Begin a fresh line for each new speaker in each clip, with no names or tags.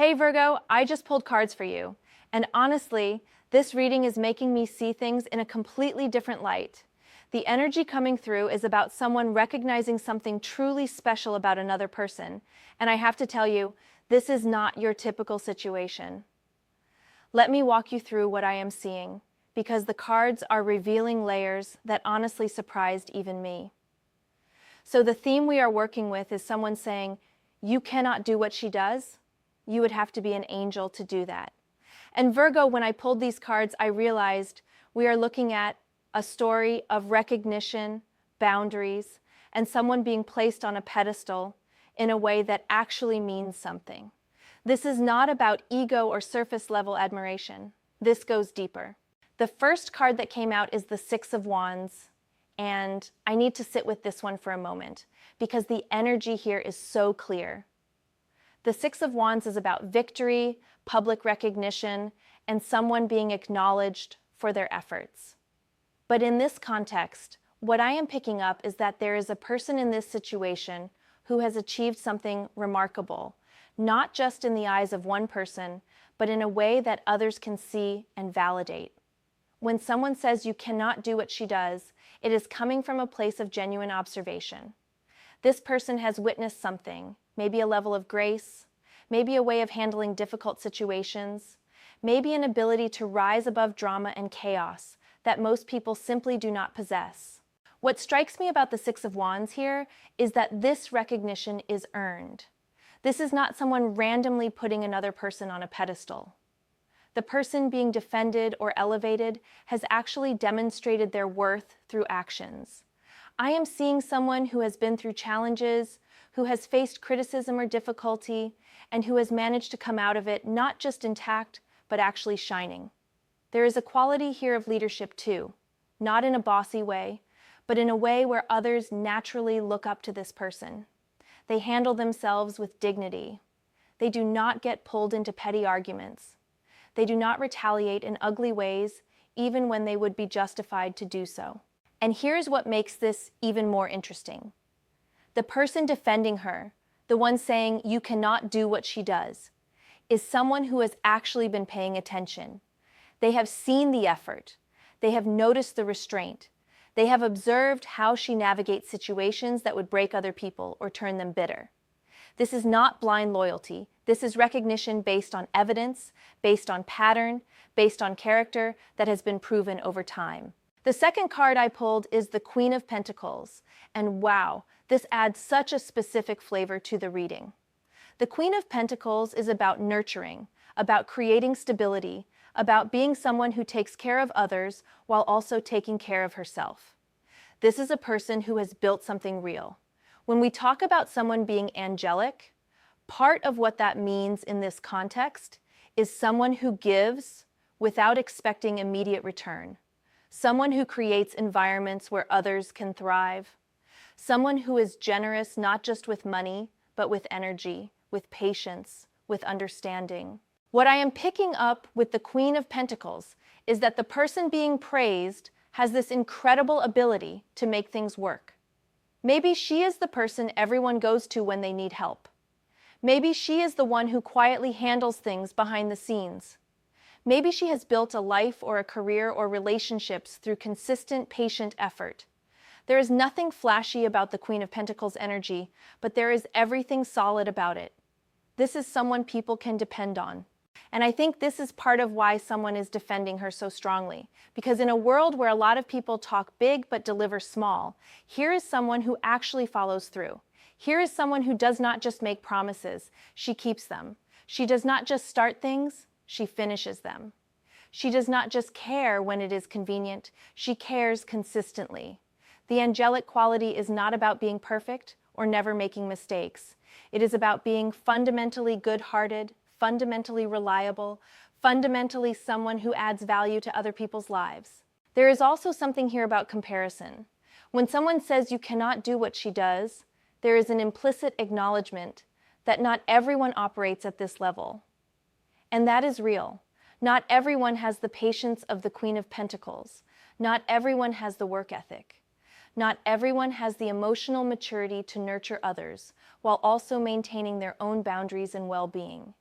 Hey Virgo, I just pulled cards for you. And honestly, this reading is making me see things in a completely different light. The energy coming through is about someone recognizing something truly special about another person. And I have to tell you, this is not your typical situation. Let me walk you through what I am seeing, because the cards are revealing layers that honestly surprised even me. So the theme we are working with is someone saying, "You cannot do what she does. You would have to be an angel to do that." And Virgo, when I pulled these cards, I realized we are looking at a story of recognition, boundaries, and someone being placed on a pedestal in a way that actually means something. This is not about ego or surface level admiration. This goes deeper. The first card that came out is the Six of Wands, and I need to sit with this one for a moment because the energy here is so clear. The Six of Wands is about victory, public recognition, and someone being acknowledged for their efforts. But in this context, what I am picking up is that there is a person in this situation who has achieved something remarkable, not just in the eyes of one person, but in a way that others can see and validate. When someone says you cannot do what she does, it is coming from a place of genuine observation. This person has witnessed something, maybe a level of grace, maybe a way of handling difficult situations, maybe an ability to rise above drama and chaos that most people simply do not possess. What strikes me about the Six of Wands here is that this recognition is earned. This is not someone randomly putting another person on a pedestal. The person being defended or elevated has actually demonstrated their worth through actions. I am seeing someone who has been through challenges, who has faced criticism or difficulty, and who has managed to come out of it not just intact, but actually shining. There is a quality here of leadership too, not in a bossy way, but in a way where others naturally look up to this person. They handle themselves with dignity. They do not get pulled into petty arguments. They do not retaliate in ugly ways, even when they would be justified to do so. And here's what makes this even more interesting. The person defending her, the one saying you cannot do what she does, is someone who has actually been paying attention. They have seen the effort. They have noticed the restraint. They have observed how she navigates situations that would break other people or turn them bitter. This is not blind loyalty. This is recognition based on evidence, based on pattern, based on character that has been proven over time. The second card I pulled is the Queen of Pentacles, and wow, this adds such a specific flavor to the reading. The Queen of Pentacles is about nurturing, about creating stability, about being someone who takes care of others while also taking care of herself. This is a person who has built something real. When we talk about someone being angelic, part of what that means in this context is someone who gives without expecting immediate return. Someone who creates environments where others can thrive. Someone who is generous not just with money, but with energy, with patience, with understanding. What I am picking up with the Queen of Pentacles is that the person being praised has this incredible ability to make things work. Maybe she is the person everyone goes to when they need help. Maybe she is the one who quietly handles things behind the scenes. Maybe she has built a life or a career or relationships through consistent, patient effort. There is nothing flashy about the Queen of Pentacles energy, but there is everything solid about it. This is someone people can depend on. And I think this is part of why someone is defending her so strongly. Because in a world where a lot of people talk big but deliver small, here is someone who actually follows through. Here is someone who does not just make promises, she keeps them. She does not just start things, she finishes them. She does not just care when it is convenient, she cares consistently. The angelic quality is not about being perfect or never making mistakes. It is about being fundamentally good-hearted, fundamentally reliable, fundamentally someone who adds value to other people's lives. There is also something here about comparison. When someone says you cannot do what she does, there is an implicit acknowledgement that not everyone operates at this level. And that is real. Not everyone has the patience of the Queen of Pentacles. Not everyone has the work ethic. Not everyone has the emotional maturity to nurture others while also maintaining their own boundaries and well-being.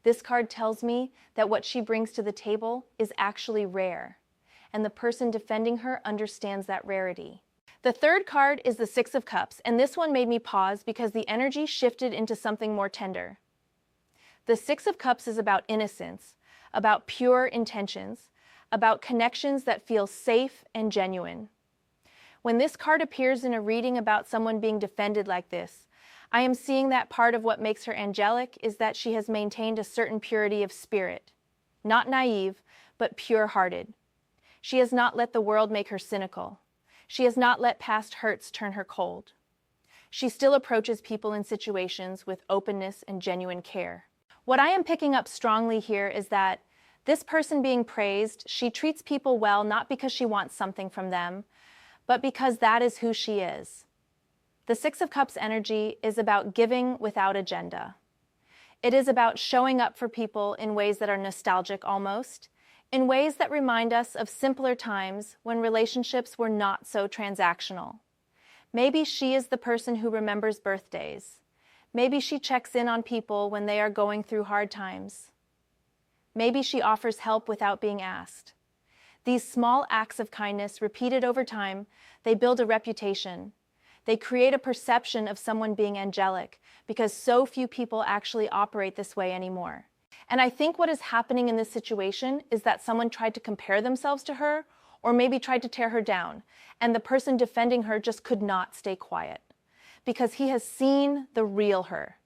This card tells me that what she brings to the table is actually rare, and the person defending her understands that rarity. The third card is the Six of Cups, and this one made me pause because the energy shifted into something more tender. The Six of Cups is about innocence, about pure intentions, about connections that feel safe and genuine. When this card appears in a reading about someone being defended like this, I am seeing that part of what makes her angelic is that she has maintained a certain purity of spirit. Not naive, but pure-hearted. She has not let the world make her cynical. She has not let past hurts turn her cold. She still approaches people in situations with openness and genuine care. What I am picking up strongly here is that this person being praised, she treats people well not because she wants something from them, but because that is who she is. The Six of Cups energy is about giving without agenda. It is about showing up for people in ways that are nostalgic almost, in ways that remind us of simpler times when relationships were not so transactional. Maybe she is the person who remembers birthdays. Maybe she checks in on people when they are going through hard times. Maybe she offers help without being asked. These small acts of kindness, repeated over time, they build a reputation. They create a perception of someone being angelic because so few people actually operate this way anymore. And I think what is happening in this situation is that someone tried to compare themselves to her or maybe tried to tear her down, and the person defending her just could not stay quiet because he has seen the real her.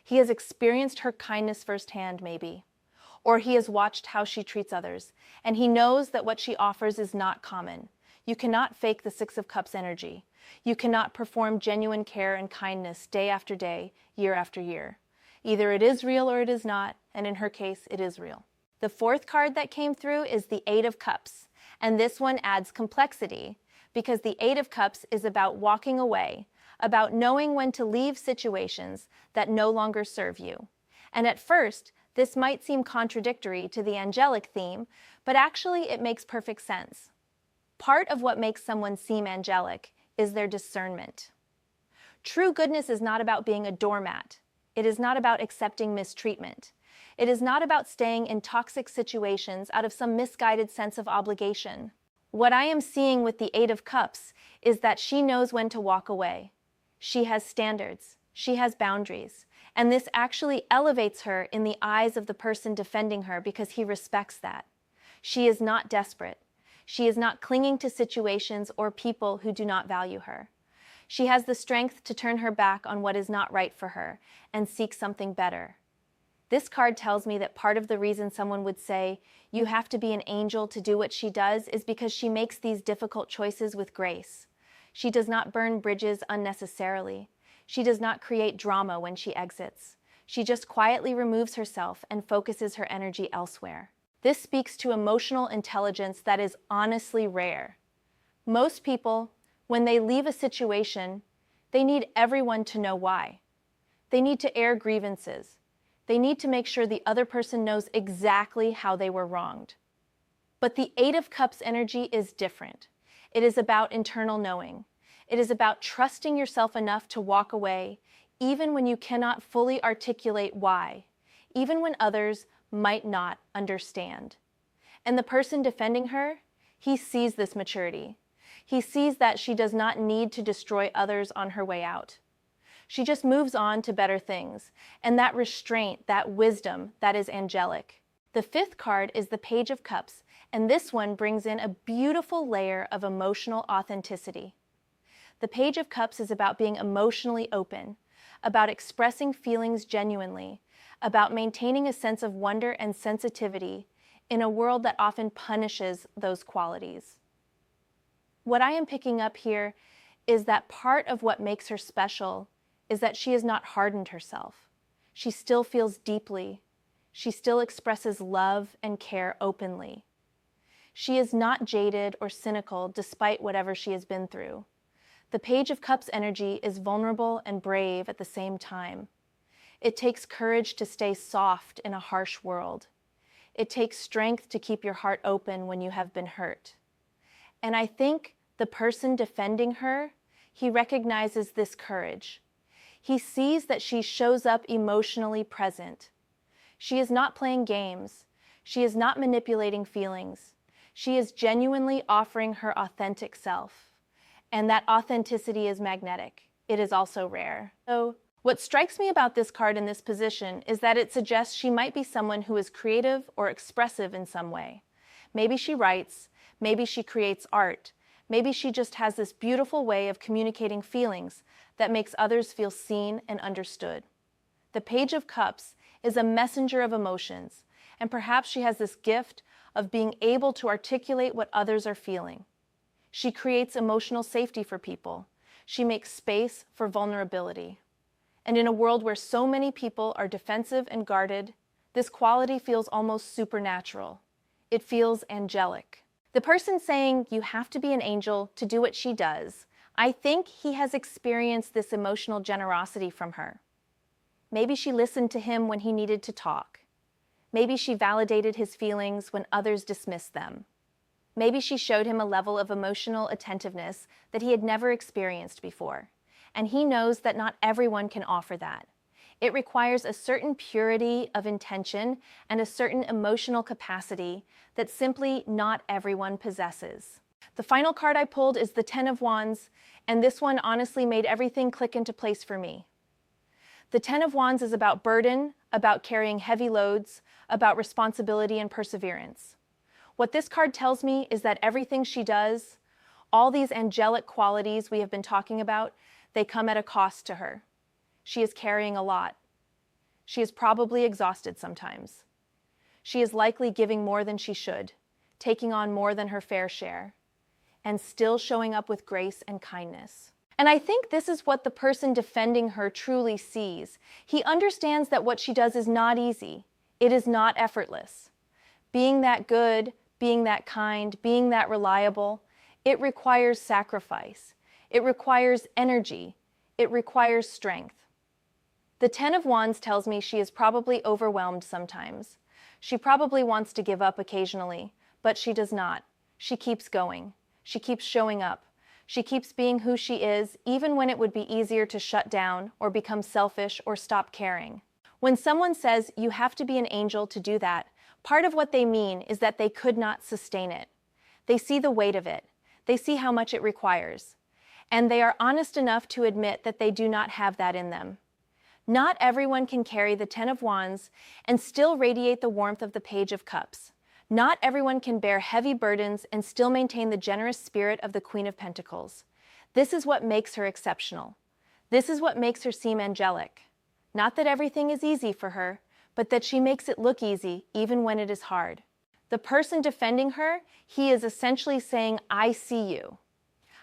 He has experienced her kindness firsthand, maybe. Or he has watched how she treats others, and he knows that what she offers is not common. You cannot fake the Six of Cups energy. You cannot perform genuine care and kindness day after day, year after year. Either it is real or it is not, and in her case, it is real. The fourth card that came through is the Eight of Cups, and this one adds complexity because the Eight of Cups is about walking away, about knowing when to leave situations that no longer serve you. And at first, this might seem contradictory to the angelic theme, but actually it makes perfect sense. Part of what makes someone seem angelic is their discernment. True goodness is not about being a doormat. It is not about accepting mistreatment. It is not about staying in toxic situations out of some misguided sense of obligation. What I am seeing with the Eight of Cups is that she knows when to walk away. She has standards. She has boundaries. And this actually elevates her in the eyes of the person defending her because he respects that. She is not desperate. She is not clinging to situations or people who do not value her. She has the strength to turn her back on what is not right for her and seek something better. This card tells me that part of the reason someone would say, "You have to be an angel to do what she does," is because she makes these difficult choices with grace. She does not burn bridges unnecessarily. She does not create drama when she exits. She just quietly removes herself and focuses her energy elsewhere. This speaks to emotional intelligence that is honestly rare. Most people, when they leave a situation, they need everyone to know why. They need to air grievances. They need to make sure the other person knows exactly how they were wronged. But the Eight of Cups energy is different. It is about internal knowing. It is about trusting yourself enough to walk away, even when you cannot fully articulate why, even when others might not understand. And the person defending her, he sees this maturity. He sees that she does not need to destroy others on her way out. She just moves on to better things, and that restraint, that wisdom, that is angelic. The fifth card is the Page of Cups, and this one brings in a beautiful layer of emotional authenticity. The Page of Cups is about being emotionally open, about expressing feelings genuinely, about maintaining a sense of wonder and sensitivity in a world that often punishes those qualities. What I am picking up here is that part of what makes her special is that she has not hardened herself. She still feels deeply. She still expresses love and care openly. She is not jaded or cynical despite whatever she has been through. The Page of Cups energy is vulnerable and brave at the same time. It takes courage to stay soft in a harsh world. It takes strength to keep your heart open when you have been hurt. And I think the person defending her, he recognizes this courage. He sees that she shows up emotionally present. She is not playing games. She is not manipulating feelings. She is genuinely offering her authentic self. And that authenticity is magnetic. It is also rare. So, what strikes me about this card in this position is that it suggests she might be someone who is creative or expressive in some way. Maybe she writes, maybe she creates art, maybe she just has this beautiful way of communicating feelings that makes others feel seen and understood. The Page of Cups is a messenger of emotions, and perhaps she has this gift of being able to articulate what others are feeling. She creates emotional safety for people. She makes space for vulnerability. And in a world where so many people are defensive and guarded, this quality feels almost supernatural. It feels angelic. The person saying you have to be an angel to do what she does, I think he has experienced this emotional generosity from her. Maybe she listened to him when he needed to talk. Maybe she validated his feelings when others dismissed them. Maybe she showed him a level of emotional attentiveness that he had never experienced before. And he knows that not everyone can offer that. It requires a certain purity of intention and a certain emotional capacity that simply not everyone possesses. The final card I pulled is the Ten of Wands, and this one honestly made everything click into place for me. The Ten of Wands is about burden, about carrying heavy loads, about responsibility and perseverance. What this card tells me is that everything she does, all these angelic qualities we have been talking about, they come at a cost to her. She is carrying a lot. She is probably exhausted sometimes. She is likely giving more than she should, taking on more than her fair share, and still showing up with grace and kindness. And I think this is what the person defending her truly sees. He understands that what she does is not easy. It is not effortless. Being that good, being that kind, being that reliable, it requires sacrifice. It requires energy. It requires strength. The Ten of Wands tells me she is probably overwhelmed sometimes. She probably wants to give up occasionally, but she does not. She keeps going. She keeps showing up. She keeps being who she is, even when it would be easier to shut down or become selfish or stop caring. When someone says you have to be an angel to do that, part of what they mean is that they could not sustain it. They see the weight of it. They see how much it requires. And they are honest enough to admit that they do not have that in them. Not everyone can carry the Ten of Wands and still radiate the warmth of the Page of Cups. Not everyone can bear heavy burdens and still maintain the generous spirit of the Queen of Pentacles. This is what makes her exceptional. This is what makes her seem angelic. Not that everything is easy for her, but that she makes it look easy even when it is hard. The person defending her, he is essentially saying, I see you.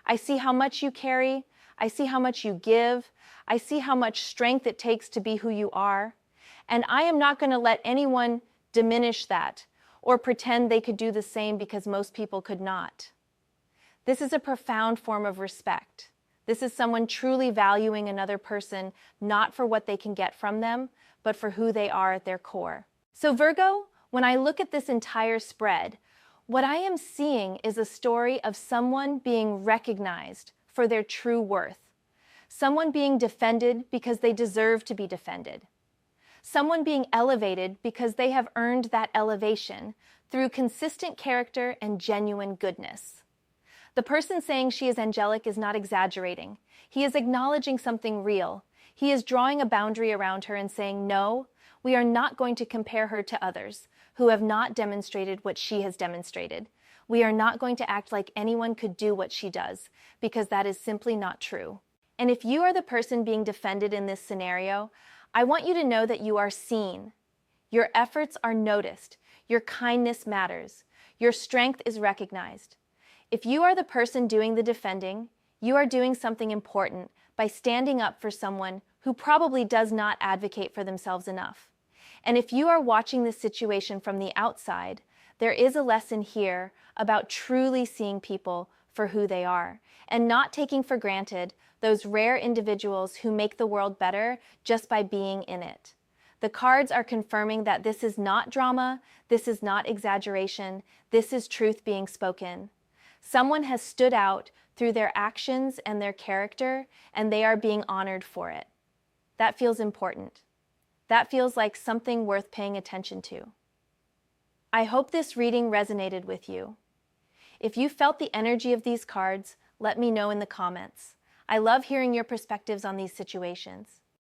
I see how much you carry. I see how much you give. I see how much strength it takes to be who you are. And I am not going to let anyone diminish that or pretend they could do the same because most people could not. This is a profound form of respect. This is someone truly valuing another person, not for what they can get from them, but for who they are at their core. So Virgo, when I look at this entire spread, what I am seeing is a story of someone being recognized for their true worth. Someone being defended because they deserve to be defended. Someone being elevated because they have earned that elevation through consistent character and genuine goodness. The person saying she is angelic is not exaggerating. He is acknowledging something real. He is drawing a boundary around her and saying, no, we are not going to compare her to others who have not demonstrated what she has demonstrated. We are not going to act like anyone could do what she does, because that is simply not true. And if you are the person being defended in this scenario, I want you to know that you are seen. Your efforts are noticed. Your kindness matters. Your strength is recognized. If you are the person doing the defending, you are doing something important by standing up for someone who probably does not advocate for themselves enough. And if you are watching this situation from the outside, there is a lesson here about truly seeing people for who they are and not taking for granted those rare individuals who make the world better just by being in it. The cards are confirming that this is not drama, this is not exaggeration, this is truth being spoken. Someone has stood out through their actions and their character, and they are being honored for it. That feels important. That feels like something worth paying attention to. I hope this reading resonated with you. If you felt the energy of these cards, let me know in the comments. I love hearing your perspectives on these situations.